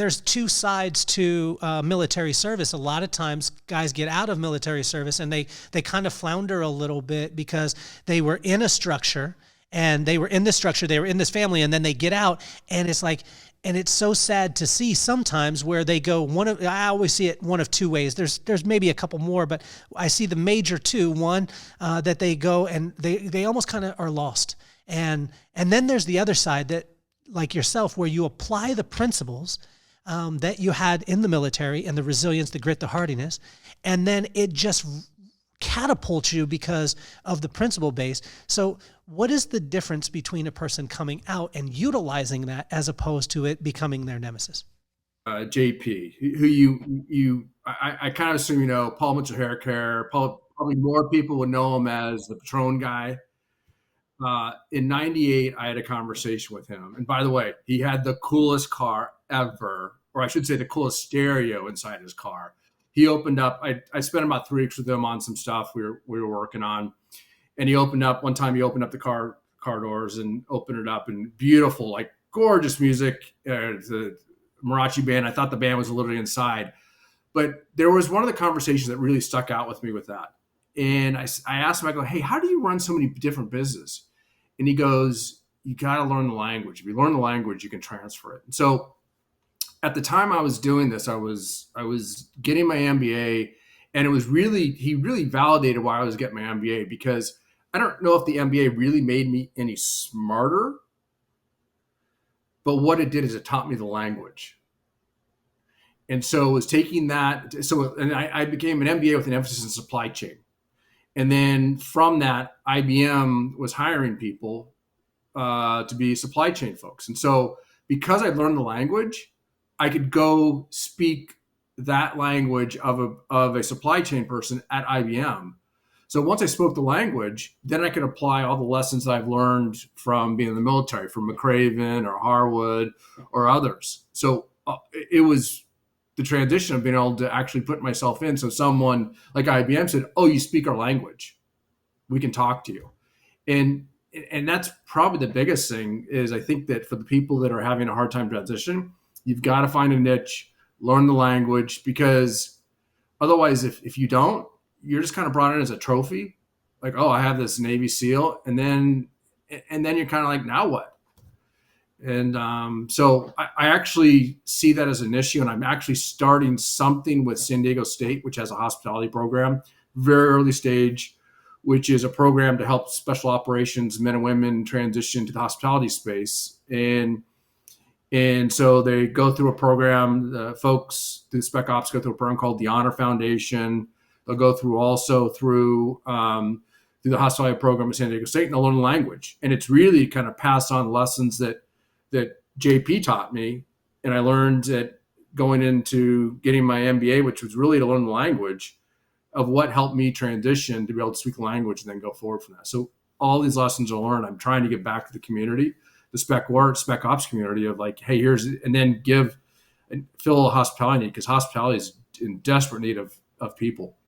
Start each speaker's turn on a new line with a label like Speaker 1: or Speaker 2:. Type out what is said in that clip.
Speaker 1: there's two sides to military service. A lot of times guys get out of military service and they kind of flounder a little bit because they were in a structure and they were in this structure, they were in this family, and then they get out and it's like, and it's so sad to see sometimes where they go I always see it one of two ways. There's maybe a couple more, but I see the major two. One, that they go and they almost kind of are lost. And then there's the other side that, like yourself, where you apply the principles that you had in the military and the resilience, the grit, the hardiness, and then it just catapults you because of the principle base. So what is the difference between a person coming out and utilizing that as opposed to it becoming their nemesis?
Speaker 2: JP, who I kind of assume you know, Paul Mitchell Hair Care. Probably more people would know him as the Patron guy. In '98, I had a conversation with him. And by the way, he had the coolest car ever, or I should say the coolest stereo inside his car. He opened up, I spent about 3 weeks with him on some stuff we were working on. And he opened up, one time he opened up the car doors and opened it up, and beautiful, like gorgeous music. The Marachi band, I thought the band was literally inside. But there was one of the conversations that really stuck out with me with that. And I asked him, I go, hey, how do you run so many different businesses? And he goes, you got to learn the language. If you learn the language, you can transfer it. And so at the time I was doing this, I was getting my MBA, and it was he really validated why I was getting my MBA, because I don't know if the MBA really made me any smarter, but what it did is it taught me the language. And so it was taking that. And I became an MBA with an emphasis in supply chain. And then from that, IBM was hiring people to be supply chain folks. And so because I learned the language, I could go speak that language of a supply chain person at IBM. So once I spoke the language, then I could apply all the lessons that I've learned from being in the military, from McRaven or Harwood or others. So it was the transition of being able to actually put myself in. So someone like IBM said, oh, you speak our language, we can talk to you. And that's probably the biggest thing, is I think that for the people that are having a hard time transition, you've got to find a niche, learn the language, because otherwise, if you don't, you're just kind of brought in as a trophy. Like, oh, I have this Navy SEAL. And then you're kind of like, now what? And so I actually see that as an issue. And I'm actually starting something with San Diego State, which has a hospitality program, very early stage, which is a program to help special operations men and women transition to the hospitality space. And so they go through a program, the folks, the spec ops go through a program called the Honor Foundation. They'll go through also through the hospitality program at San Diego State, and they'll learn the language. And it's really kind of passed on lessons that JP taught me. And I learned that going into getting my MBA, which was really to learn the language of what helped me transition to be able to speak the language and then go forward from that. So all these lessons are learned. I'm trying to get back to the community, the spec ops community, of like, hey, and then fill a hospitality need, because hospitality is in desperate need of people.